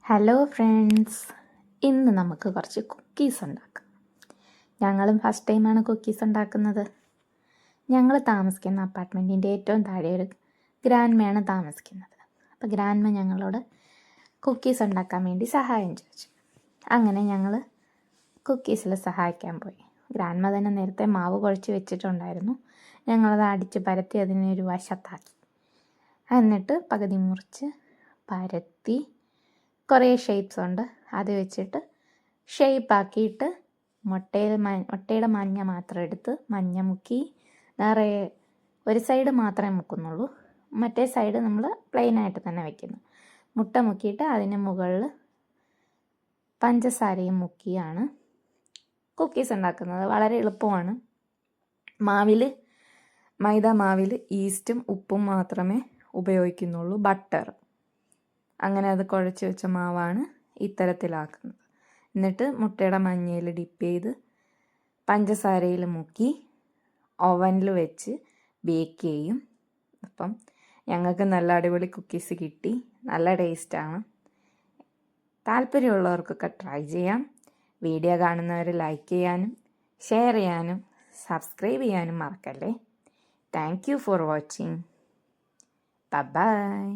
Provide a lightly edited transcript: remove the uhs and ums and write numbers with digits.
Hello friends, ഇന്ന് നമുക്ക് കുറച്ച് കുക്കീസ് ഉണ്ടാക്കാം. ഞങ്ങളും ഫസ്റ്റ് ടൈമാണ് കുക്കീസ് ഉണ്ടാക്കുന്നത്. ഞങ്ങൾ താമസിക്കുന്ന അപ്പാർട്ട്മെൻറ്റിൻ്റെ ഏറ്റവും താഴെ ഒരു ഗ്രാൻഡ്മയാണ് താമസിക്കുന്നത്. അപ്പോൾ ഗ്രാൻഡ്മ ഞങ്ങളോട് കുക്കീസ് ഉണ്ടാക്കാൻ വേണ്ടി സഹായം ചോദിച്ചു. അങ്ങനെ ഞങ്ങൾ കുക്കീസിൽ സഹായിക്കാൻ പോയി. ഗ്രാൻഡ്മ തന്നെ നേരത്തെ മാവ് കുഴച്ച് വെച്ചിട്ടുണ്ടായിരുന്നു. ഞങ്ങളത് അടിച്ച് പരത്തി അതിനെ ഒരു വശത്താക്കി. എന്നിട്ട് പകുതി മുറിച്ച് പരത്തി കുറേ ഷേപ്സ് ഉണ്ട്, അത് വെച്ചിട്ട് ഷേപ്പാക്കിയിട്ട് മുട്ടയുടെ മഞ്ഞ മാത്രം എടുത്ത് മഞ്ഞ മുക്കി നിറയെ ഒരു സൈഡ് മാത്രമേ മുക്കുന്നുള്ളൂ, മറ്റേ സൈഡ് നമ്മൾ പ്ലെയിനായിട്ട് തന്നെ വയ്ക്കുന്നു. മുട്ട മുക്കിയിട്ട് അതിന് മുകളിൽ പഞ്ചസാരയും മുക്കിയാണ് കുക്കീസ് ഉണ്ടാക്കുന്നത്. വളരെ എളുപ്പമാണ്. മൈദ മാവിൽ ഈസ്റ്റും ഉപ്പും മാത്രമേ ഉപയോഗിക്കുന്നുള്ളൂ, ബട്ടർ. അങ്ങനെ അത് കുഴച്ച് വെച്ച മാവാണ് ഇത്തരത്തിലാക്കുന്നത്. എന്നിട്ട് മുട്ടയുടെ മഞ്ഞയിൽ ഡിപ്പ് ചെയ്ത് പഞ്ചസാരയിൽ മുക്കി ഓവനിൽ വെച്ച് ബേക്ക് ചെയ്യും. അപ്പം ഞങ്ങൾക്ക് നല്ല അടിപൊളി കുക്കീസ് കിട്ടി. നല്ല ടേസ്റ്റാണ്. താല്പര്യമുള്ളവർക്കൊക്കെ ട്രൈ ചെയ്യാം. വീഡിയോ കാണുന്നവർ ലൈക്ക് ചെയ്യാനും ഷെയർ ചെയ്യാനും സബ്സ്ക്രൈബ് ചെയ്യാനും മറക്കല്ലേ. Thank you for watching. By.